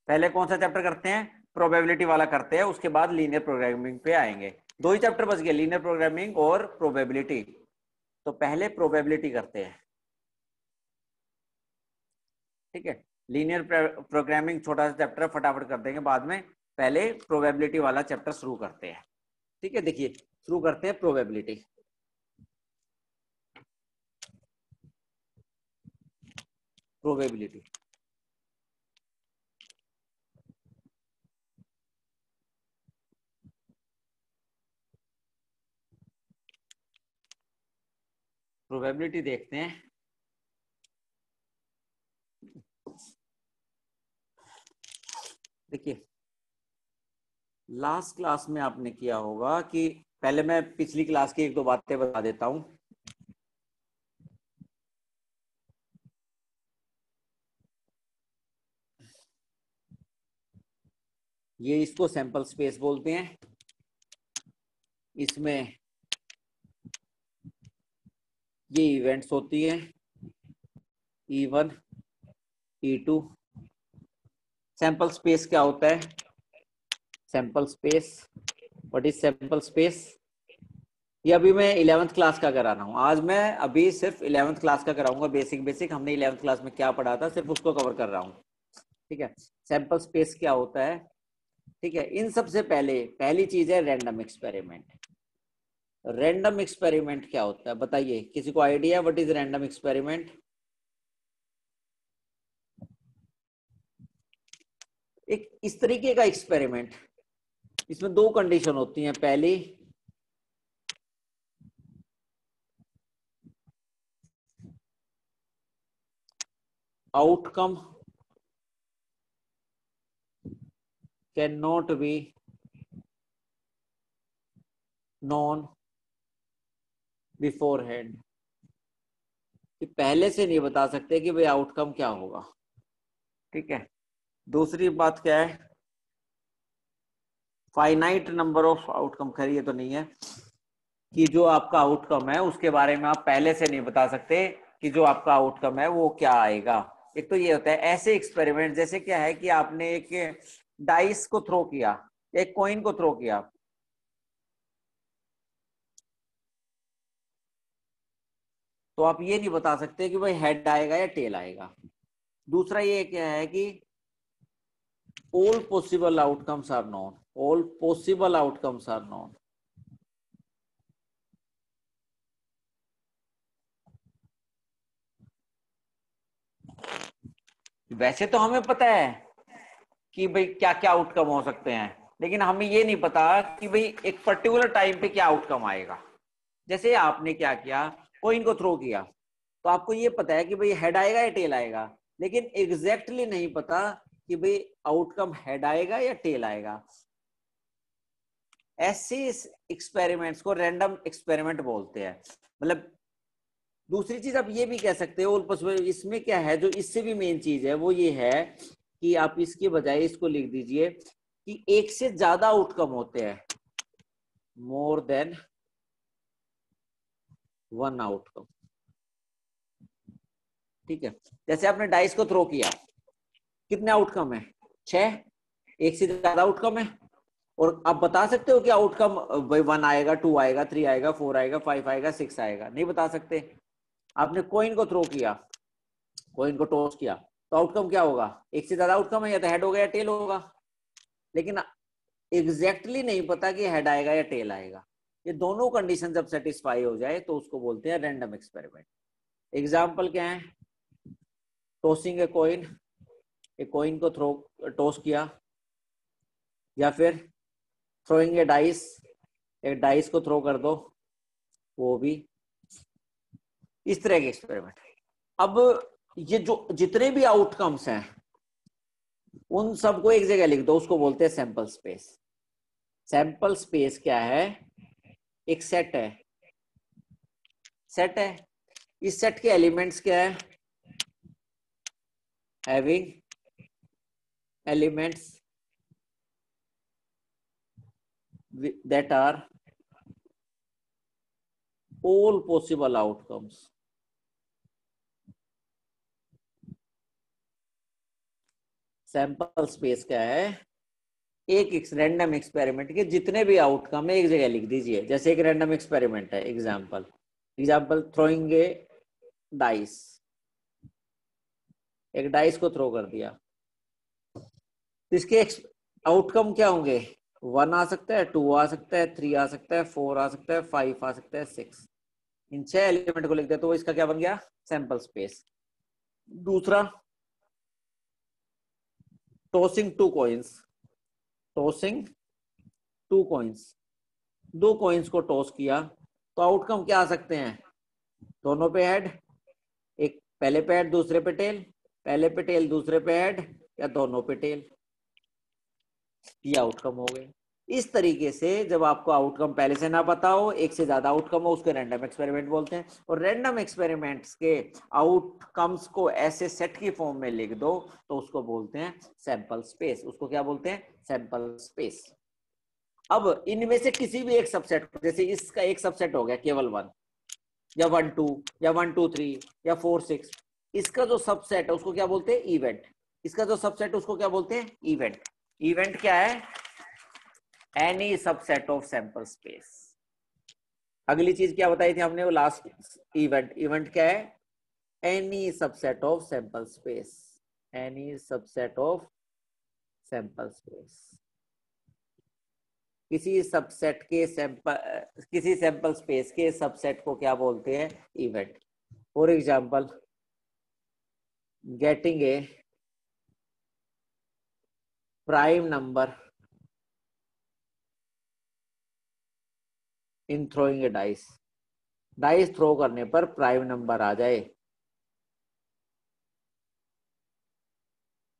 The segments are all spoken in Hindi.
पहले कौन सा चैप्टर करते हैं? प्रोबेबिलिटी वाला करते हैं, उसके बाद लीनियर प्रोग्रामिंग पे आएंगे। दो ही चैप्टर बच गए, लीनियर प्रोग्रामिंग और प्रोबेबिलिटी। तो पहले प्रोबेबिलिटी करते हैं, ठीक है। लीनियर प्रोग्रामिंग छोटा सा चैप्टर फटाफट कर देंगे बाद में, पहले प्रोबेबिलिटी वाला चैप्टर शुरू करते हैं, ठीक है। देखिए शुरू करते हैं प्रोबेबिलिटी। प्रोबेबिलिटी प्रोबेबिलिटी देखते हैं। देखिए लास्ट क्लास में आपने किया होगा कि, पहले मैं पिछली क्लास की एक दो बातें बता देता हूं। ये इसको सैंपल स्पेस बोलते हैं। इसमें ये इवेंट्स होती है, E1 E2। सैंपल स्पेस क्या होता है? Sample space, what is sample space? ये अभी मैं 11th क्लास का करा रहा हूँ। आज मैं अभी सिर्फ 11th क्लास का कराऊंगा, बेसिक बेसिक हमने 11th क्लास में क्या पढ़ा था सिर्फ उसको कवर कर रहा हूँ, ठीक है। सैंपल स्पेस क्या होता है, ठीक है। इन सबसे पहले पहली चीज है रैंडम एक्सपेरिमेंट। रैंडम एक्सपेरिमेंट क्या होता है बताइए, किसी को idea what is random experiment? एक इस तरीके का एक्सपेरिमेंट, इसमें दो कंडीशन होती हैं। पहली, outcome can not be known before hand, कि पहले से नहीं बता सकते कि भाई आउटकम क्या होगा, ठीक है। दूसरी बात क्या है? फाइनाइट नंबर ऑफ आउटकम, खैर ये तो नहीं है, कि जो आपका आउटकम है उसके बारे में आप पहले से नहीं बता सकते कि जो आपका आउटकम है वो क्या आएगा। एक तो ये होता है ऐसे एक्सपेरिमेंट, जैसे क्या है कि आपने एक डाइस को थ्रो किया, एक कॉइन को थ्रो किया, तो आप ये नहीं बता सकते कि भाई हेड आएगा या टेल आएगा। दूसरा ये क्या है कि all possible outcomes are known, all possible outcomes are known। वैसे तो हमें पता है कि भाई क्या क्या आउटकम हो सकते हैं, लेकिन हमें ये नहीं पता कि भाई एक पर्टिकुलर टाइम पे क्या आउटकम आएगा। जैसे आपने क्या किया, कॉइन को थ्रो किया, तो आपको ये पता है कि भाई हेड आएगा या टेल आएगा, लेकिन एग्जैक्टली नहीं पता कि भाई आउटकम हेड आएगा या टेल आएगा। ऐसे एक्सपेरिमेंट्स को रैंडम एक्सपेरिमेंट बोलते हैं। मतलब दूसरी चीज आप ये भी कह सकते हो, इसमें क्या है जो इससे भी मेन चीज है वो ये है कि आप इसके बजाय इसको लिख दीजिए कि एक से ज्यादा आउटकम होते हैं, मोर देन वन आउटकम, ठीक है। जैसे आपने डाइस को थ्रो किया, कितने आउटकम है? 6। एक से ज्यादा आउटकम है, और आप बता सकते हो कि आउटकम 1 आएगा, 2 आएगा, 3 आएगा, 4 आएगा, 5 आएगा, 6 आएगा? नहीं बता सकते। आपने कॉइन को थ्रो किया, कॉइन को टॉस किया, तो आउटकम क्या होगा? एक से ज्यादा आउटकम है, या तो हेड होगा या टेल होगा, लेकिन एग्जैक्टली नहीं पता कि हेड आएगा या टेल आएगा। ये दोनों कंडीशन जब सेटिस्फाई हो जाए तो उसको बोलते हैं रैंडम एक्सपेरिमेंट। एग्जाम्पल क्या है? टॉसिंग ए कॉइन, एक कॉइन को थ्रो टॉस किया, या फिर थ्रोइंग ए डाइस, एक डाइस को थ्रो कर दो, वो भी इस तरह के एक्सपेरिमेंट। अब ये जो जितने भी आउटकम्स हैं उन सबको एक जगह लिख दो, उसको बोलते हैं सैंपल स्पेस। सैंपल स्पेस क्या है? एक सेट है, सेट है। इस सेट के एलिमेंट्स क्या है? Having elements that are all possible outcomes। Sample space क्या है? एक रैंडम एक्सपेरिमेंट के जितने भी आउटकम है एक जगह लिख दीजिए। जैसे एक रैंडम एक्सपेरिमेंट है, एग्जाम्पल थ्रोइंग ए डाइस, एक डाइस को थ्रो कर दिया, तो इसके आउटकम क्या होंगे? 1 आ सकता है, 2 आ सकता है, 3 आ सकता है, 4 आ सकता है, 5 आ सकता है, 6। इन 6 एलिमेंट को लिख दे तो इसका क्या बन गया? Sample space. दूसरा, tossing two coins, tossing two coins, दो कॉइन्स को टॉस किया तो आउटकम क्या आ सकते हैं? दोनों पे हेड, एक पहले पे हेड दूसरे पे टेल, पहले पे टेल दूसरे पे हेड, या दोनों पे टेल। ये आउटकम हो गए। इस तरीके से जब आपको आउटकम पहले से ना पता हो, एक से ज्यादा आउटकम हो, उसको रैंडम एक्सपेरिमेंट बोलते हैं। और रैंडम एक्सपेरिमेंट्स के आउटकम्स को ऐसे सेट की फॉर्म में लिख दो तो उसको बोलते हैं सैंपल स्पेस। उसको क्या बोलते हैं? Sample space. अब इनमें से किसी भी एक सबसेट, जैसे इसका एक सबसेट हो गया केवल 1 या 1 2 या 1 2 3 या 4 6, इसका जो सबसेट है उसको क्या बोलते हैं? इवेंट। इसका जो सबसेट है उसको क्या बोलते हैं? इवेंट। इवेंट क्या है? Any subset of sample space. अगली चीज क्या बताई थी हमने? वो लास्ट, इवेंट। इवेंट क्या है? Any subset of sample space, any subset of sample space. किसी सबसेट के सैंपल, किसी सैंपल स्पेस के सबसेट को क्या बोलते हैं? Event. For example, getting a prime number in throwing a dice, dice throw करने पर प्राइम नंबर आ जाए,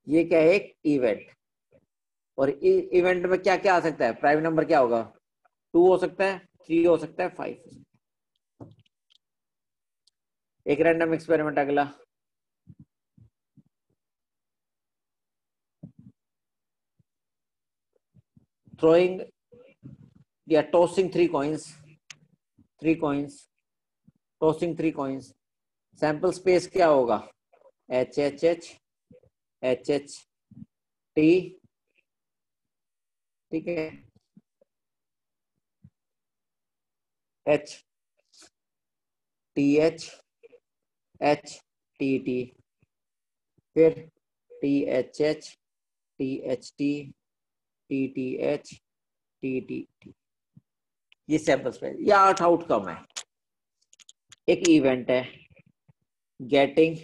ये क्या है? एक इवेंट। और इवेंट में क्या क्या आ सकता है? प्राइम नंबर क्या होगा? 2 हो सकता है, 3 हो सकता है, 5 हो सकता है। एक रैंडम एक्सपेरिमेंट अगला, थ्रोइंग या tossing 3 coins, 3 coins, tossing 3 coins. Sample space क्या होगा? H H H, H H T, ठीक है, H T H, H T T, फिर T H H, T H T, T T H, T T T. ये सैंपल स्पेस, ये 8 आउटकम है। एक इवेंट है getting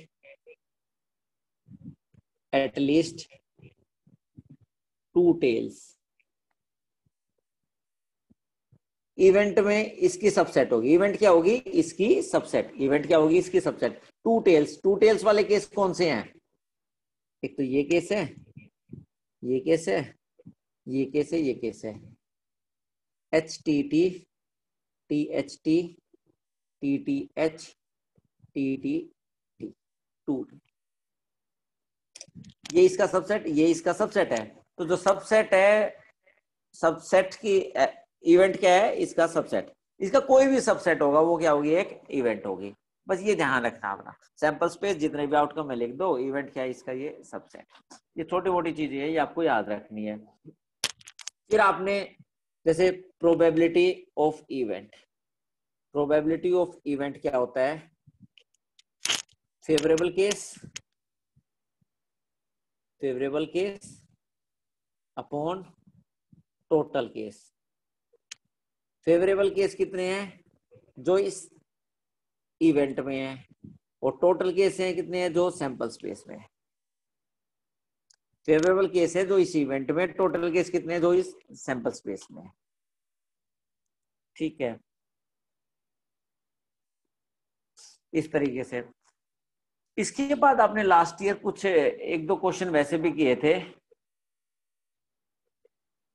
at least 2 tails. Event में इसकी सबसेट होगी, इवेंट क्या होगी? इसकी सबसेट। इवेंट क्या होगी? इसकी सबसेट। 2 टेल्स, 2 टेल्स वाले केस कौन से हैं? एक तो ये केस है, ये केस है, ये केस है, ये केस है। H T T, T H T, T T H, T T T, 2। ये इसका सबसेट, ये इसका सबसेट है। तो जो सबसेट है, सबसेट की इवेंट क्या है? इसका सबसेट। इसका कोई भी सबसेट होगा वो क्या होगी? एक इवेंट होगी। बस ये ध्यान रखना अपना। सैंपल स्पेस जितने भी आउटकम में लिख दो, इवेंट क्या है इसका? ये सबसेट। ये छोटी मोटी चीजें है, ये आपको याद रखनी है। फिर आपने जैसे probability of event, probability of event क्या होता है? Favourable case, favourable case upon total case. Favourable case कितने हैं? जो इस इवेंट में है। और टोटल केस है कितने हैं? जो सैंपल स्पेस में है। फेवरेबल केस है जो इस इवेंट में, टोटल केस कितने हैं? जो इस सैंपल स्पेस में है। ठीक है, इस तरीके से। इसके बाद आपने लास्ट ईयर कुछ 1-2 क्वेश्चन वैसे भी किए थे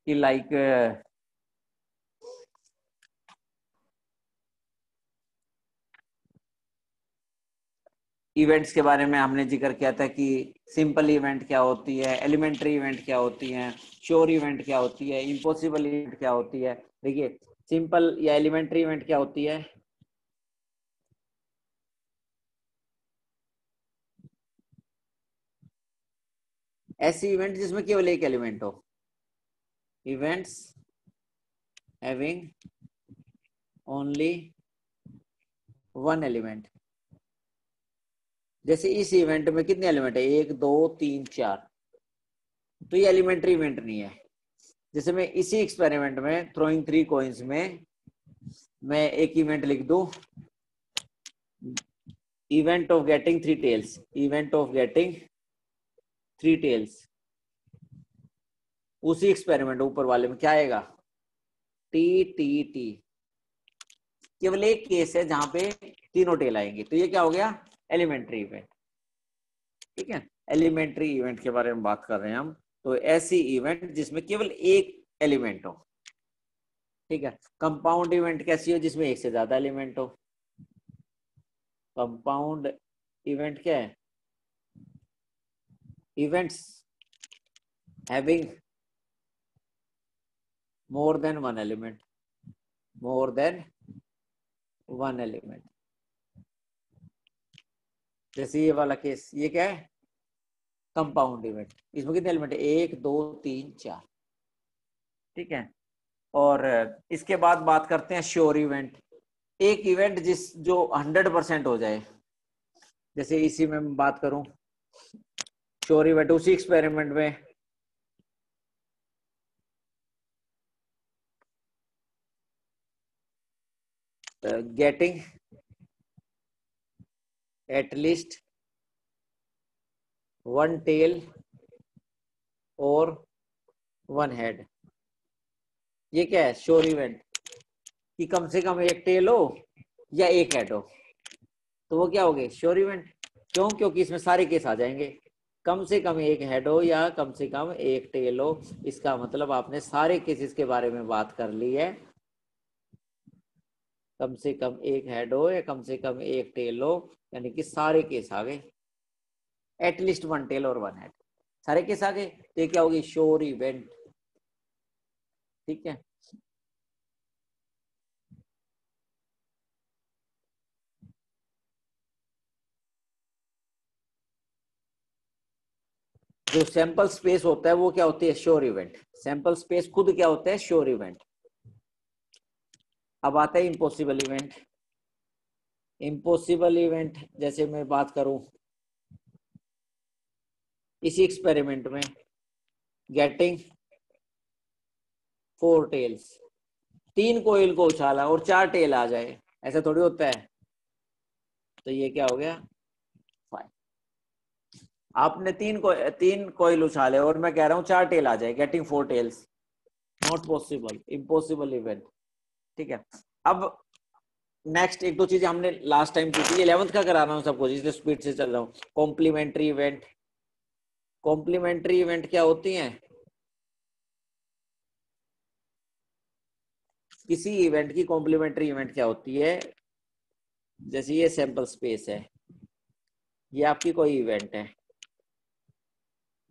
कि लाइक इवेंट्स के बारे में हमने जिक्र किया था कि सिंपल इवेंट क्या होती है, एलिमेंट्री इवेंट क्या होती है, श्योर इवेंट क्या होती है, इम्पॉसिबल इवेंट क्या होती है। देखिए, सिंपल या एलिमेंट्री इवेंट क्या होती है? ऐसी इवेंट जिसमें केवल एक एलिमेंट हो, events having only one element. जैसे इस इवेंट में कितने एलिमेंट है, 1 2 3 4, तो ये एलिमेंट्री इवेंट नहीं है। जैसे मैं इसी एक्सपेरिमेंट में थ्रोइंग 3 कॉइन्स में मैं एक इवेंट लिख दूं, event of getting 3 tails, event of getting 3 tails, उसी एक्सपेरिमेंट ऊपर वाले में क्या आएगा, टी टी टी। केवल एक केस है जहां पे तीनों टेल आएंगे, तो ये क्या हो गया, एलिमेंट्री इवेंट। ठीक है, एलिमेंट्री इवेंट के बारे में बात कर रहे हैं हम। तो ऐसी इवेंट जिसमें केवल एक एलिमेंट हो। ठीक है, कंपाउंड इवेंट कैसी हो, जिसमें एक से ज्यादा एलिमेंट हो। कंपाउंड इवेंट क्या है, events having more than one element, more than one element. जैसे ये वाला केस, ये क्या है, कंपाउंड इवेंट। इसमें कितने एलिमेंट है, 1 2 3 4। ठीक है, और इसके बाद बात करते हैं श्योर इवेंट। एक इवेंट जो 100% हो जाए। जैसे इसी में मैं बात करूं, श्योर इवेंट उसी एक्सपेरिमेंट में getting at least one tail और वन हेड। ये क्या है, श्योर इवेंट, कि कम से कम एक टेल हो या एक हेड हो, तो वो क्या हो गए, श्योर इवेंट। क्यों, क्योंकि इसमें सारे केस आ जाएंगे, कम से कम एक हेड हो या कम से कम एक टेल हो। इसका मतलब आपने सारे केसेस के बारे में बात कर ली है, कम से कम एक हेड हो या कम से कम एक टेल हो, यानी कि सारे केस आ गए, एटलीस्ट वन टेल और वन हेड, सारे केस आ गए, तो ये क्या होगी, श्योर इवेंट। ठीक है, जो सैंपल स्पेस होता है वो क्या होती है, श्योर इवेंट। सैंपल स्पेस खुद क्या होता है, श्योर इवेंट। अब आता है इम्पॉसिबल इवेंट। इम्पॉसिबल इवेंट जैसे मैं बात करूं, इसी एक्सपेरिमेंट में गेटिंग 4 टेल्स, 3 कोयल को उछाला और 4 टेल आ जाए, ऐसा थोड़ी होता है। तो ये क्या हो गया, 5। आपने 3 कोयल उछाले और मैं कह रहा हूं 4 टेल आ जाए, getting 4 tails, not possible, impossible event. ठीक है, अब नेक्स्ट एक दो चीजें हमने लास्ट टाइम की थी, 11th का करा रहा हूं सबको, इसलिए स्पीड से चल रहा हूं। कॉम्प्लीमेंट्री इवेंट, कॉम्प्लीमेंट्री इवेंट क्या होती हैं, किसी इवेंट की कॉम्प्लीमेंट्री इवेंट क्या होती है। जैसे ये सैंपल स्पेस है, ये आपकी कोई इवेंट है,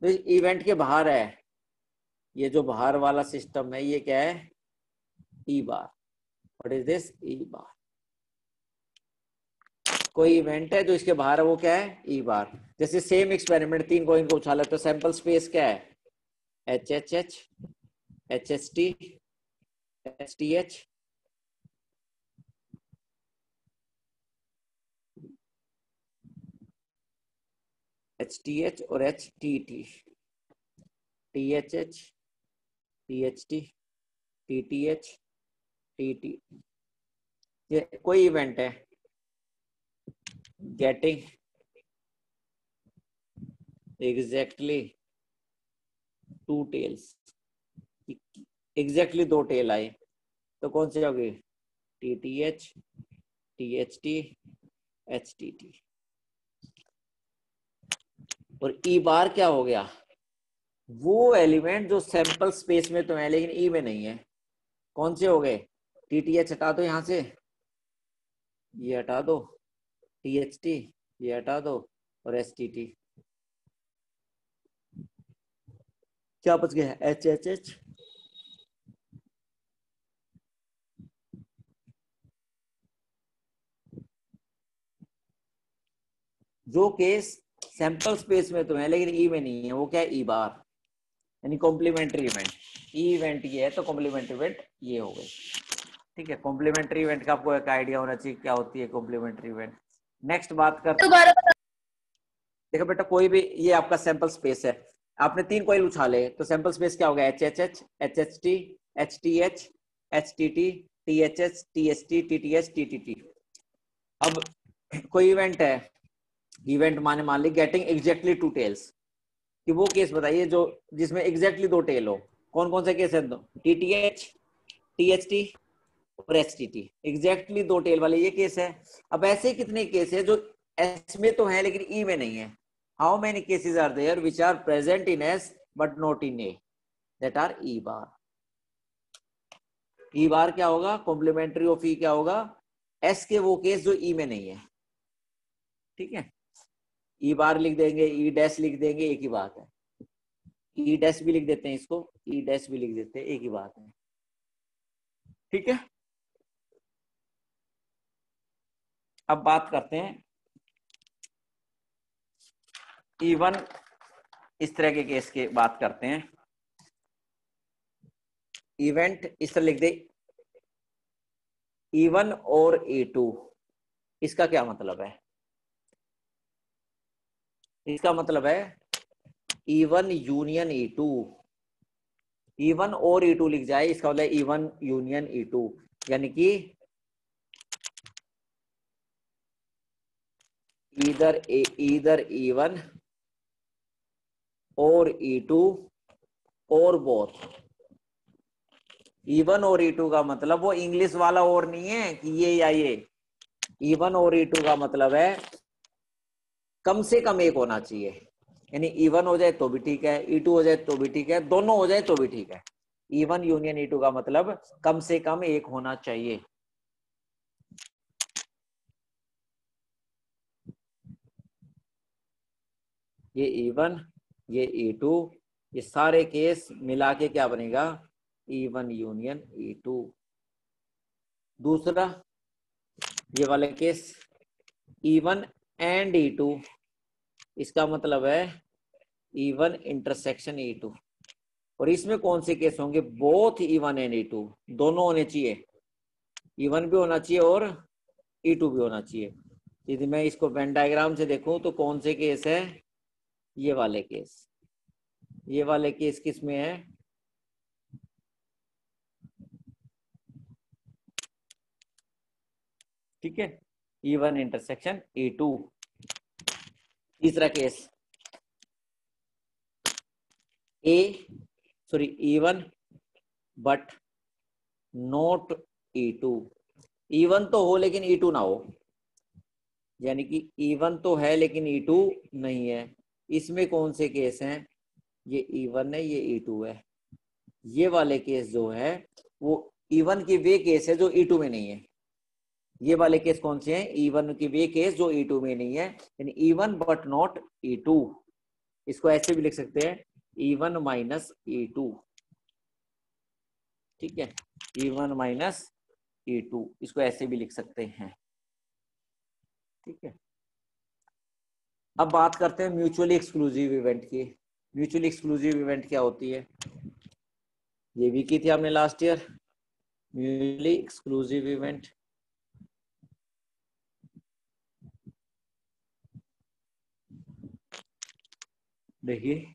तो इवेंट के बाहर है, ये जो बाहर वाला सिस्टम है ये क्या है, ई बार। व्हाट इज दिस, ई बार। कोई इवेंट है जो इसके बाहर है, वो क्या है, ई बार। जैसे सेम एक्सपेरिमेंट 3 कोइन को उछाला, तो सैंपल स्पेस क्या है, H H H, H S T, H T H, H T H और H T T, T H H, T H T, T T H, T T. ये कोई इवेंट है getting exactly 2 tails, exactly 2 tail आए, तो कौन से होगी, T T H, T H T, H T T. और ई बार क्या हो गया, वो एलिमेंट जो सैंपल स्पेस में तो है लेकिन ई में नहीं है। कौन से हो गए, टी टी एच हटा दो यहां से, ये हटा दो, टी एच टी ये हटा दो, और एस टी टी, क्या बच गया, एच एच एच, जो केस सैंपल स्पेस में तो है लेकिन ई में नहीं है, वो क्या है, ई बार, यानी कॉम्प्लीमेंट्री इवेंट। ई इवेंट ये है तो कॉम्प्लीमेंट्री इवेंट ये हो गई। ठीक है, कॉम्प्लीमेंट्री इवेंट का आपको एक आइडिया होना चाहिए क्या होती है कॉम्प्लीमेंट्री इवेंट। नेक्स्ट बात कर, दोबारा बता। देखो बेटा कोई भी, ये आपका सैंपल स्पेस है, आपने 3 कॉइल उछाले तो सैंपल स्पेस क्या होगा, H H H, H H T, H T H, H T T, T H H, T H T, T T H, T T T. अब कोई इवेंट है, इवेंट माने मान ली गेटिंग एग्जैक्टली 2 टेल्स, कि वो केस बताइए जो जिसमें एग्जैक्टली 2 टेल हो। कौन कौन से केस है, T T H, T H T और H T T, exactly 2 tail वाले ये केस है। अब ऐसे कितने केस है जो एस में तो है लेकिन ई में नहीं है। How many cases are there which are present in S but not in A, that are E bar. E bar क्या होगा, कॉम्प्लीमेंट्री ऑफ ई क्या होगा, एस के वो केस जो ई में नहीं है। ठीक है, ई बार लिख देंगे, ई डैश लिख देंगे, एक ही बात है। ई डैश भी लिख देते हैं इसको, ई डैश भी लिख देते हैं, एक ही बात है। ठीक है, अब बात करते हैं इवन, इस तरह के केस की बात करते हैं। इवेंट इस तरह लिख दे, E1 और E2, इसका क्या मतलब है, इसका मतलब है E1 यूनियन E2, E1 और E2 लिख जाए, इसका मतलब E1 यूनियन E2, यानी कि इधर E1 और E2 और बोथ। E1 और E2 का मतलब वो इंग्लिश वाला और नहीं है कि ये या ये, E1 और E2 का मतलब है कम से कम एक होना चाहिए, यानी E1 हो जाए तो भी ठीक है, E2 हो जाए तो भी ठीक है, दोनों हो जाए तो भी ठीक है। E1 यूनियन E2 का मतलब कम से कम एक होना चाहिए। ये E1, ये E2, ये सारे केस मिला के क्या बनेगा, E1 यूनियन E2। दूसरा ये वाले केस E1 एंड E2, इसका मतलब है E1 इंटरसेक्शन E2। और इसमें कौन से केस होंगे, बोथ E1 एंड E2, दोनों होने चाहिए, E1 भी होना चाहिए और E2 भी होना चाहिए। यदि मैं इसको वेन डायग्राम से देखूं तो कौन से केस है, ये वाले केस, ये वाले केस किस में है, ठीक है, E1 इंटरसेक्शन E2। तीसरा case E1 but not E2, E1 तो हो लेकिन E2 ना हो, यानी कि E1 तो है लेकिन E2 नहीं है। इसमें कौन से केस हैं, ये E1 है, ये E2 है। ये वाले केस जो है वो E1 के वे केस है जो E2 में नहीं है। ये वाले केस कौन से हैं, E1 के वे केस जो E2 में नहीं है, यानी E1 बट नॉट E2। इसको ऐसे भी लिख सकते हैं, E1 माइनस E2। ठीक है, E1 माइनस E2, इसको ऐसे भी लिख सकते हैं। ठीक है, अब बात करते हैं म्यूचुअली एक्सक्लूसिव इवेंट की। म्यूचुअली एक्सक्लूसिव इवेंट क्या होती है, ये भी की थी आपने last year, mutually exclusive event. देखिए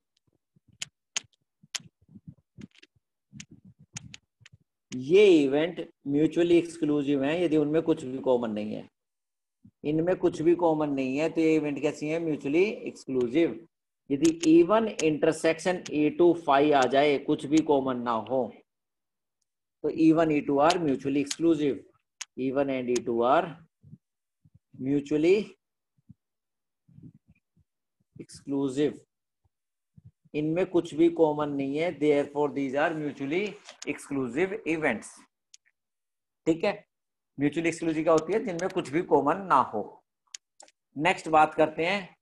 ये इवेंट म्यूचुअली एक्सक्लूसिव है यदि उनमें कुछ भी कॉमन नहीं है, इनमें कुछ भी कॉमन नहीं है तो ये इवेंट कैसी है, म्यूचुअली एक्सक्लूसिव। यदि E1 इंटरसेक्शन E2 फाई आ जाए, कुछ भी कॉमन ना हो, तो E1 E2 are mutually exclusive. E1 and E2 are mutually exclusive, इनमें कुछ भी कॉमन नहीं है, therefore these are mutually exclusive events. ठीक है, म्यूचुअली एक्सक्लूसिव क्या होती है, जिनमें कुछ भी कॉमन ना हो। नेक्स्ट बात करते हैं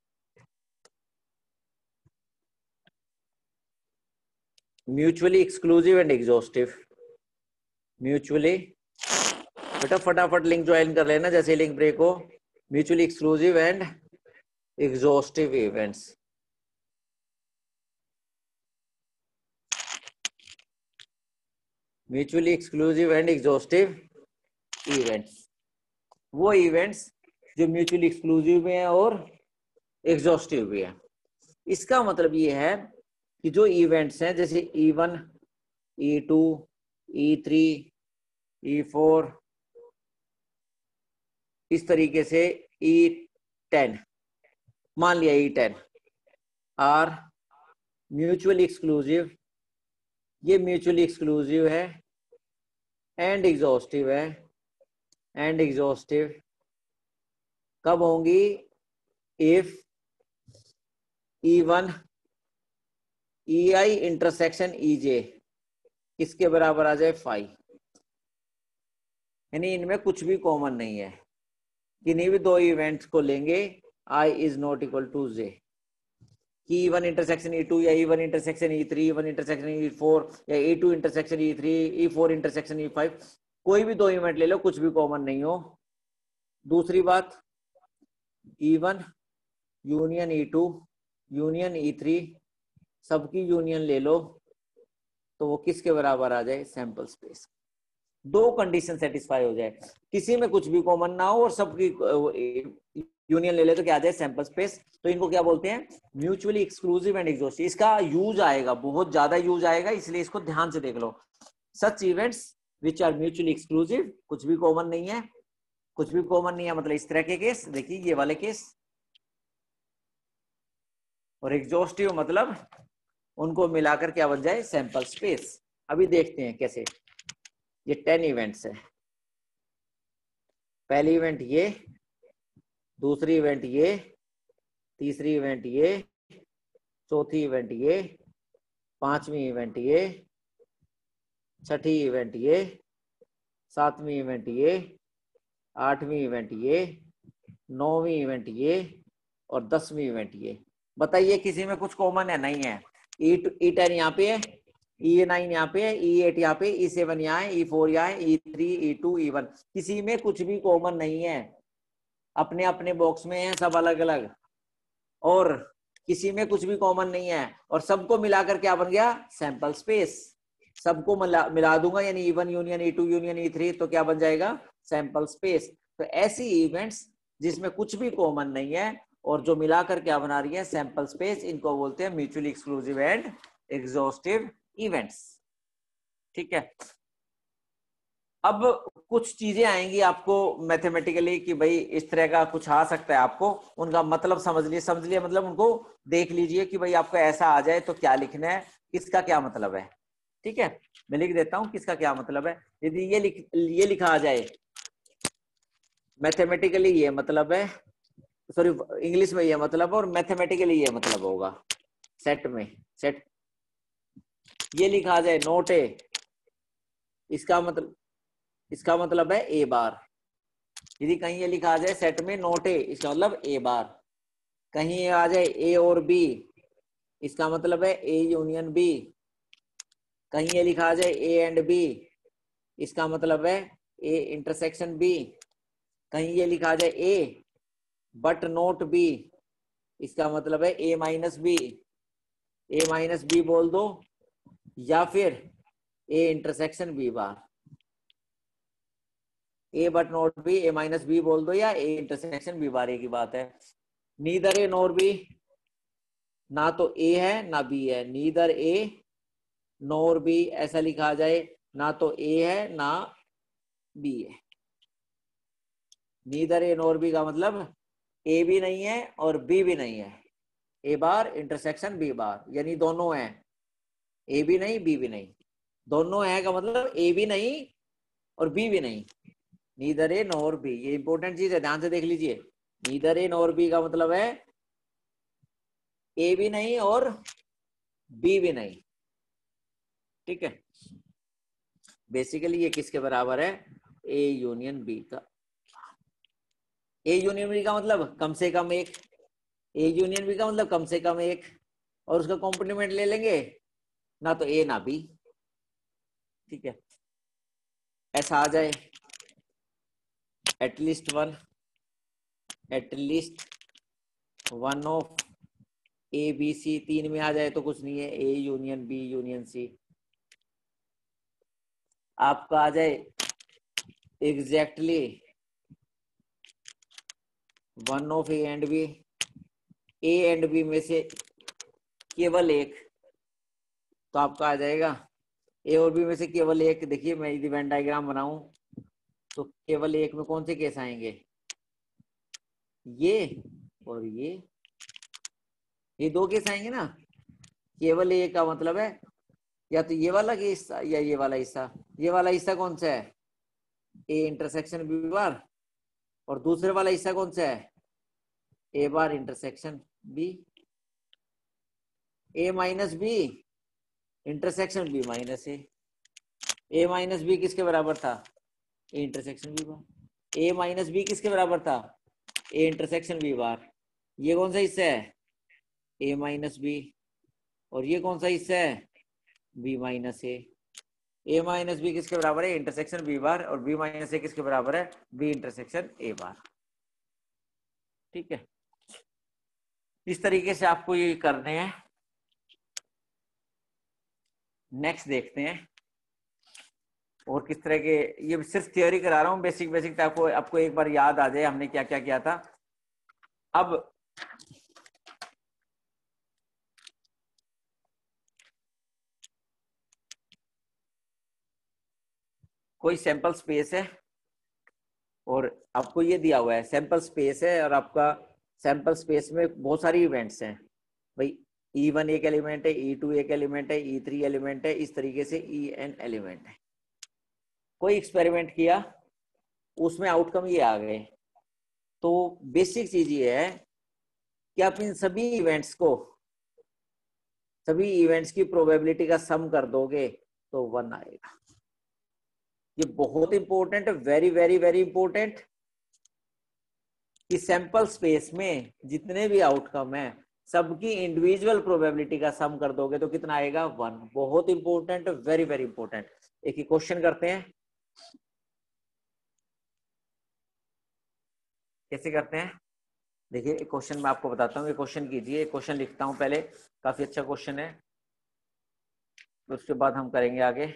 mutually exclusive and exhaustive. Mutually, बेटा फटाफट लिंक ज्वाइन कर लेना जैसे लिंक ब्रेक हो। Mutually exclusive and exhaustive events. Mutually exclusive and exhaustive events, वो इवेंट्स जो म्यूचुअली एक्सक्लूसिव भी हैं और एग्जॉस्टिव भी है। इसका मतलब ये है कि जो इवेंट्स हैं जैसे E1, E2, E3, E4, इस तरीके से E10, मान लिया E10 आर म्यूचुअली एक्सक्लूसिव, ये म्यूचुअली एक्सक्लूसिव है एंड एग्जॉस्टिव है, एंड एग्जॉस्टिव कब होंगी? If E1 EI intersection EJ किसके बराबर आ जाए? 5। यानी इनमें कुछ भी कॉमन नहीं है, किन्हीं भी दो इवेंट्स को लेंगे I is not equal to J, कि E1 इंटरसेक्शन E2 या E1 intersection E3, E1 intersection E4 या E2 intersection E3, E4 intersection E5, कोई भी दो इवेंट ले लो, कुछ भी कॉमन नहीं हो। दूसरी बात, E1 union E2 union E3, सबकी यूनियन ले लो तो वो किसके बराबर आ जाए? Sample space. दो कंडीशन सेटिस्फाई हो जाए, किसी में कुछ भी कॉमन ना हो और सबकी यूनियन ले ले तो क्या आ जाए? Sample space. तो इनको क्या बोलते हैं? Mutually exclusive and exhaustive. इसका यूज आएगा, बहुत ज्यादा यूज आएगा, इसलिए इसको ध्यान से देख लो। Such events which are mutually exclusive, कुछ भी कॉमन नहीं है, कुछ भी कॉमन नहीं है मतलब इस तरह के केस, देखिए ये वाले केस, और एग्जॉस्टिव मतलब उनको मिलाकर क्या बन जाए? Sample space. अभी देखते हैं कैसे। ये 10 इवेंट्स है, पहली इवेंट ये, दूसरी इवेंट ये, तीसरी इवेंट ये, चौथी इवेंट ये, पांचवी इवेंट ये, छठी इवेंट ये, सातवीं इवेंट ये, आठवीं इवेंट ये, नौवीं इवेंट ये और 10वीं इवेंट ये। बताइए किसी में कुछ कॉमन है? नहीं है। E10 यहाँ पे है, E9 यहाँ पे है, E8 यहाँ पे, E7 यहाँ है, E4 यहाँ है, E3, E2, E1, किसी में कुछ भी कॉमन नहीं है, अपने अपने बॉक्स में है सब अलग अलग, और किसी में कुछ भी कॉमन नहीं है, और सबको मिलाकर क्या बन गया? Sample space. सबको मिला दूंगा यानी E1 union E2 union E3 तो क्या बन जाएगा? Sample space. तो ऐसी इवेंट्स जिसमें कुछ भी कॉमन नहीं है और जो मिलाकर क्या बना रही है? सैंपल स्पेस, इनको बोलते हैं mutually exclusive and exhaustive events. ठीक है। अब कुछ चीजें आएंगी आपको मैथमेटिकली कि भाई इस तरह का कुछ आ सकता है, आपको उनका मतलब समझ लिए मतलब उनको देख लीजिए कि भाई आपको ऐसा आ जाए तो क्या लिखना है, किसका क्या मतलब है। ठीक है, मैं लिख देता हूं किसका क्या मतलब है। यदि ये लिखा आ जाए मैथमेटिकली ये मतलब है, सॉरी इंग्लिश में ये मतलब और मैथमेटिकली ये मतलब होगा, सेट में सेट ये लिखा आ जाए नोट ए, इसका मतलब है ए बार। यदि कहीं ये लिखा आ जाए सेट में नोट ए, इसका मतलब ए बार। कहीं ये आ जाए ए और बी, इसका मतलब है ए यूनियन बी। कहीं ये लिखा आ जाए ए एंड बी, इसका मतलब है ए इंटरसेक्शन बी। कहीं ये लिखा आ जाए ए बट नोट बी, इसका मतलब है A minus B. A minus B बोल दो या फिर A intersection B bar. A but not B, A minus B बोल दो या ए इंटरसेक्शन बी बार, एक ही बात है। नीदर ए नॉर बी, ना तो ए है ना बी है, नीदर ए नॉर बी ऐसा लिखा आ जाए, ना तो ए है ना बी है। नीदर ए नॉर बी का मतलब ए भी नहीं है और बी भी नहीं है, ए बार इंटरसेक्शन बी बार, यानी दोनों है, ए भी नहीं बी भी नहीं। दोनों है का मतलब ए भी नहीं और बी भी नहीं, नीदर ए नॉर बी। ये इंपॉर्टेंट चीज है, ध्यान से देख लीजिए। नीदर ए नॉर बी का मतलब है ए भी नहीं और बी भी नहीं। ठीक है, बेसिकली ये किसके बराबर है? ए यूनियन बी का। ए यूनियन बी का मतलब कम से कम एक, ए यूनियन बी का मतलब कम से कम एक, और उसका कॉम्प्लीमेंट ले लेंगे, ना तो ए ना बी। ठीक है, ऐसा आ जाए at least one, at least one of A B C, 3 में आ जाए तो कुछ नहीं है, A union B union C. आपका आ जाए exactly one of A and B, A and B में से केवल एक, तो आपका आ जाएगा ए और बी में से केवल एक। देखिए मैं यदि वेन डायग्राम बनाऊं तो केवल एक में कौन से केस आएंगे, ये और ये दो केस आएंगे ना। केवल एक का मतलब है या तो ये वाला केस या ये वाला हिस्सा। ये वाला हिस्सा कौन सा है, ए इंटरसेक्शन बी बार, और दूसरे वाला हिस्सा कौन सा है, A bar intersection B. A minus B intersection B minus A minus B किसके बराबर था, A intersection B bar. A minus B किसके बराबर था, ए इंटरसेक्शन बी बार। ये कौन सा हिस्सा है, ए माइनस बी, और ये कौन सा हिस्सा है, B minus A minus B किसके बराबर है, इंटरसेक्शन बी बार, और बी माइनस ए किसके बराबर है, बी इंटरसेक्शन ए बार। ठीक है, इस तरीके से आपको ये करने हैं। नेक्स्ट देखते हैं और किस तरह के, ये सिर्फ थियोरी करा रहा हूँ, बेसिक बेसिक आपको एक बार याद आ जाए हमने क्या क्या किया था। अब कोई सैंपल स्पेस है और आपको ये दिया हुआ है सैंपल स्पेस है, और आपका सैंपल स्पेस में बहुत सारी इवेंट्स हैं भाई। E1 एक एलिमेंट है, E2 एक एलिमेंट है, E3 एलिमेंट है, इस तरीके से En एलिमेंट है। कोई एक्सपेरिमेंट किया, उसमें आउटकम ये आ गए, तो बेसिक चीज ये है कि आप इन सभी इवेंट्स को, सभी इवेंट्स की प्रोबेबिलिटी का सम कर दोगे तो 1 आएगा। ये बहुत इंपॉर्टेंट है, वेरी वेरी वेरी इंपॉर्टेंट, कि सैंपल स्पेस में जितने भी आउटकम है सबकी इंडिविजुअल प्रोबेबिलिटी का सम कर दोगे तो कितना आएगा, 1। बहुत इंपॉर्टेंट, वेरी वेरी इंपॉर्टेंट। एक ही क्वेश्चन करते हैं, कैसे करते हैं देखिए। एक क्वेश्चन मैं आपको बताता हूँ, ये क्वेश्चन कीजिए, एक क्वेश्चन लिखता हूँ पहले, काफी अच्छा क्वेश्चन है, तो उसके बाद हम करेंगे आगे।